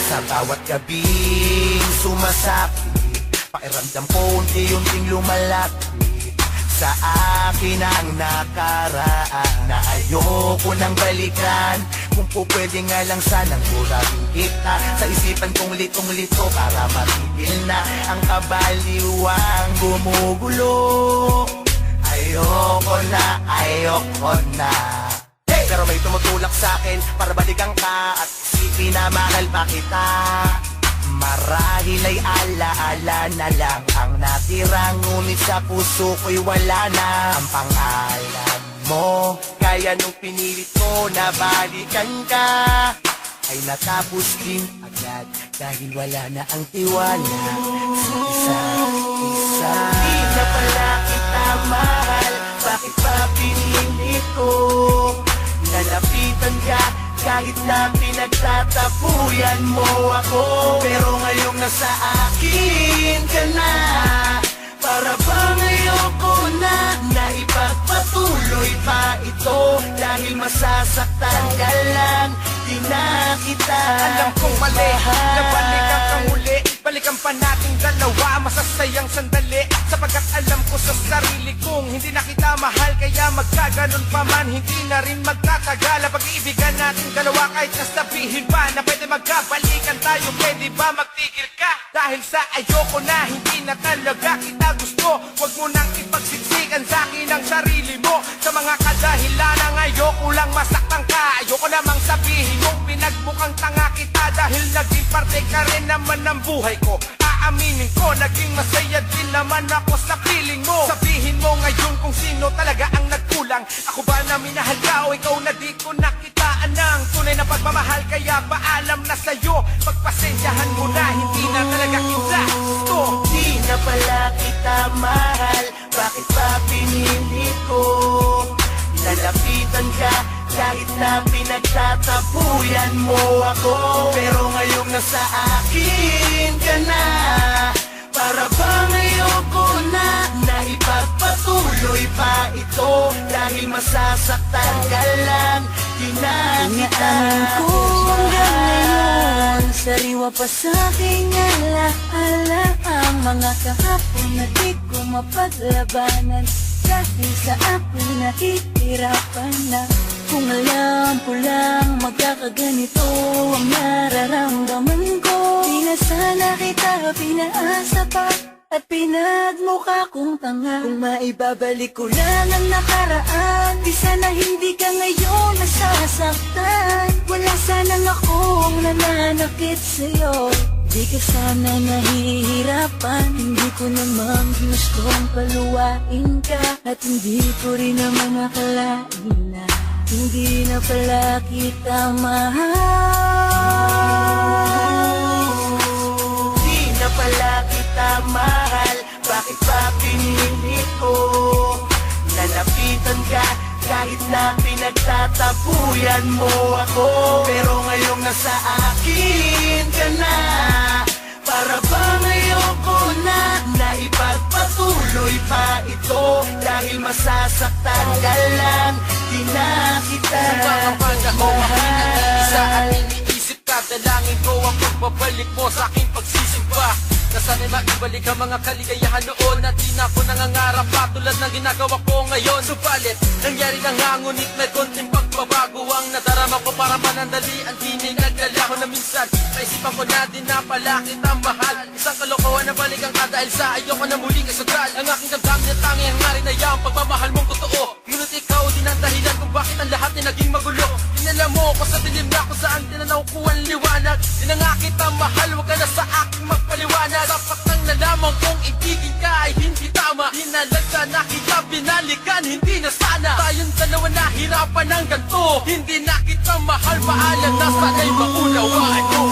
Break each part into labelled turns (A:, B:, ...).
A: Sa bawat gabing sumasapit, pakiramdam ko unti-unting lumalapit sa akin ang nakaraan na ayoko nang balikan. Kung po pwede nga lang sanang burahin kita sa isipan kong litong-lito para matigil na ang kabaliwang gumugulo. Ayoko na. Hey! Pero may tumutulak sa akin para balikan ka at isipin na mahal pa kita. Marahil ay alaala na lang ang natira, ngunit sa puso ko'y wala na ang pangalan mo. Kaya nung pinilit ko na balikan ka, ay natapos din agad dahil wala na ang tiwala sa isa't isa. Di na pala kita mahal, bakit pa pinilit ko? Nalapitan ka kahit na pinagtatapuyan mo ako. Pero ngayong nasa akin ka na, para bang ayoko na ipagpatuloy pa ito. Dahil masasaktan ka lang, di na kita
B: alam kong mali, nabalikan kang muli. Balikan pa nating dalawa, masasayang sandali. Sapagkat alam ko sa sarili kong hindi na kita mahal, kaya magkaganon pa man, hindi na rin magtatagal ang pag-iibigan nating dalawa. Kahit nasabihin pa na pwede magkabalikan tayo, pwede ba magtigil ka? Dahil sa ayoko na, hindi na talaga kita gusto. Huwag mo nang ipagsiksikan sa akin ang sarili mo sa mga kadahilanang ayoko lang masaktan ka. Ayoko namang sabihin mong pinagmukhang tanga kita, dahil naging parte ka rin naman ng buhay ko. Aaminin ko, naging masaya din naman ako sa piling mo. Sabihin mo ngayon kung sino talaga ang nagkulang. Ako ba na minahal ka o ikaw na di ko nakitaan ng tunay na pagmamahal? Kaya paalam na sa'yo, pagpasensyahan mo na, hindi na talaga kita gusto.
A: Di na pala kita mahal, bakit pa pinilit ko? Nalapitan ka kahit na pinagtatapuyan mo ako. Pero ngayong nasa akin ka na, para bang ayoko na ipagpatuloy pa ito. Dahil masasaktan ka lang, di na kita.
C: Inaamin ko hanggang ngayon, sariwa pa sa aking alaala ang mga kahapon na di ko mapaglabanan. Dahil sa akin nahihirapan na. Kung alam ko lang magkakaganito ang nararamdaman ko, di na sana kita pinaasa pa at pinagmukha kong tanga. Kung maibabalik ko lang ang nakaraan, di sana hindi ka ngayon nasasaktan. Wala sanang akong nananakit sa'yo, di ka sana nahihirapan. Hindi ko naman gustong paluwain ka, at hindi ko rin naman akalain na hindi na pala kita mahal.
A: Di na pala kita mahal, bakit pa pinilit ko? Nalapitan ka kahit na pinagtatapuyan mo ako. Pero ngayong nasa akin ka na, para bang ayoko na ipagpatuloy pa ito. Dahil masasaktan ka lang, di na kita
B: sa aking iniisip ka, dalangin ko ang pagbabalik mo sa aking pagsisimba. Na sana'y maibalik ang mga kaligayahan noon, na di na ako nangangarap pa tulad ng ginagawa ko ngayon. Subalit, nangyari na nga, ngunit may konting pagbabago ang nadarama ko. Para manandalian, di nagdala ko na minsan naisipan ko na din na pala kitang mahal. Isang kalokohan na balikan ka dahil sa ayoko na muling kasagral. Ang aking damdamin at tangi ang nga rin ay ang pagmamahal mong totoo. Ngunit ikaw din ang dahilan kung bakit ang lahat ay naging magulo. Dinala mo ko sa dilim na kung saan tinanaw ko ang liwanag. Di na nga kita mahal, huwag ka na sa aking magpaliwanag. Dapat nang nalaman kong ibigin ka ay hindi tama. Dinalaga na kita binalikan, hindi na sana tayong dalawa nahirapan ng ganito. Hindi na kita mahal, paalam na sana'y maunawaan nyo.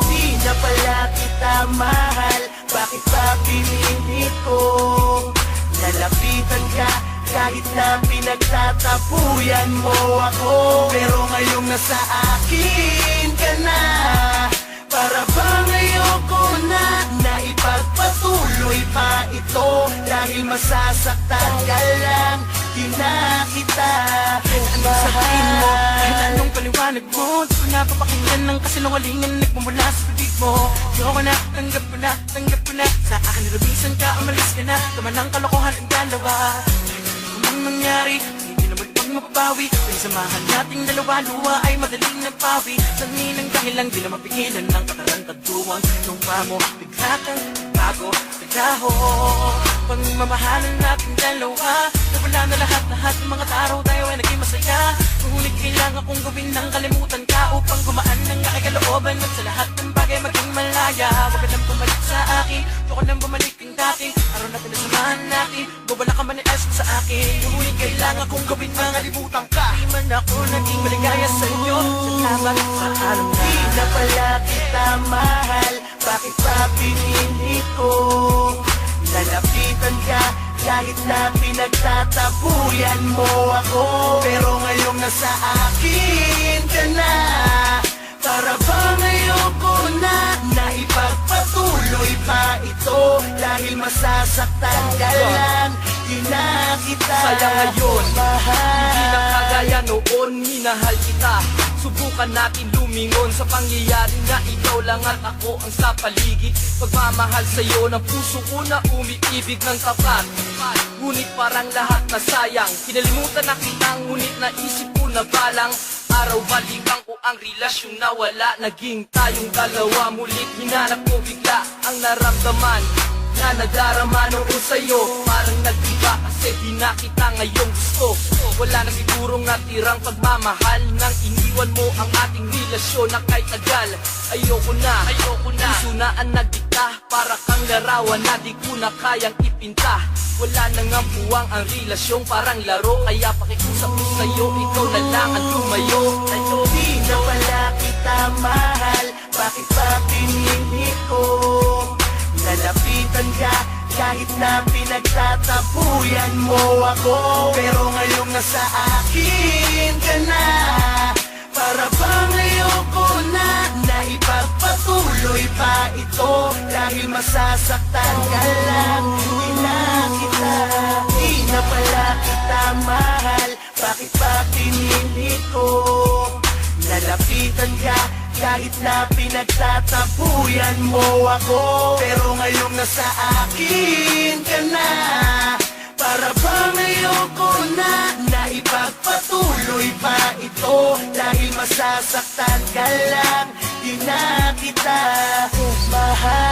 A: Di na pala kita mahal, bakit pa pinili ko. Lalapitan ka kahit na pinagtatapuyan mo ako. Pero ngayong nasa akin ka na, para bang ayoko na ipagpatuloy pa ito. Dahil masasaktan ka lang, di na kita
B: Sabihin mo, kahit
A: mahal.
B: anong paliwanag mo, di ko napapakinggan ng kasinungalingan nagmumula sa bibig mo. Ayoko na, tanggap ko na, sa akin nilubisan ka, umalis ka na. Tama ng kalokohan ang dalawa. Kung ang nangyari, hindi naman pang mapapawi. Pinsamahan nating dalawa, luha ay madaling nagpawi. Sanginang dahilan, di na mapigilan ng katarantaduan. Nung mo, bigla kang bago, biglaho. Pagmamahalan nating dalawa, nawala na lahat ng mga tao, tayo ay naging masaya. Ngunit kailangan kong gawin ng kalimutan ka upang gumaan ng aking kalooban at sa lahat ng bagay maging malaya. Huwag ka nang bumalik sa akin, huwag ka nang bumalik ang dating araw na pinasamahan natin. Bubala ka man ni Esp sa akin, ngunit kailangan kong gawin mga libutan ka. Di man ako naging maligaya sa inyo, salamat sa alam na.
A: Di na pala kita mahal, bakit pa pinili ko? Lalapitan ka kahit na pinagtatapuyan mo ako. Pero ngayong nasa akin ka na, para bang ayoko na ipagpatuloy pa ito. Dahil masasaktan ka lang, di na kita
B: Sayang ngayon,
A: mahal.
B: hindi na kagaya noon, minahal kita. Subukan natin lumingon sa pangyayari na ikaw lang at ako ang sa paligid. Pagmamahal sa'yo ng puso ko na umiibig ng tapat. Ngunit parang lahat na sayang, kinalimutan na kita, ngunit naisip ko na balang araw balikan ko ang relasyon na wala. Naging tayong dalawa, mulit hinanap ko bigla ang naramdaman na nadarama noon sa'yo. Parang nag-iba kasi di na kita ngayong gusto. Wala na sigurong natirang pagmamahal nang iniwan mo ang ating relasyon na kay tagal. Ayoko na, puso na ang nagdikta, para kang larawan na di ko na kayang ipinta. Wala nang ang puwang ang relasyong parang laro, kaya pakiusap ko sa'yo, ikaw na lang ang lumayo.
A: Di na pala kita mahal, bakit pa pinili ko? Lalapitan ka kahit na pinagtatapuyan mo ako. Pero ngayong nasa akin ka na, para bang ayoko na ipagpatuloy pa ito. Dahil masasaktan ka lang, di na kita. Di na pala kita mahal, bakit pa pinili ko? Lalapitan ka kahit na pinagtatapuyan mo ako. Pero ngayong nasa akin ka na, para bang ayoko na ipagpatuloy pa ito. Dahil masasaktan ka lang, di na kita mahal.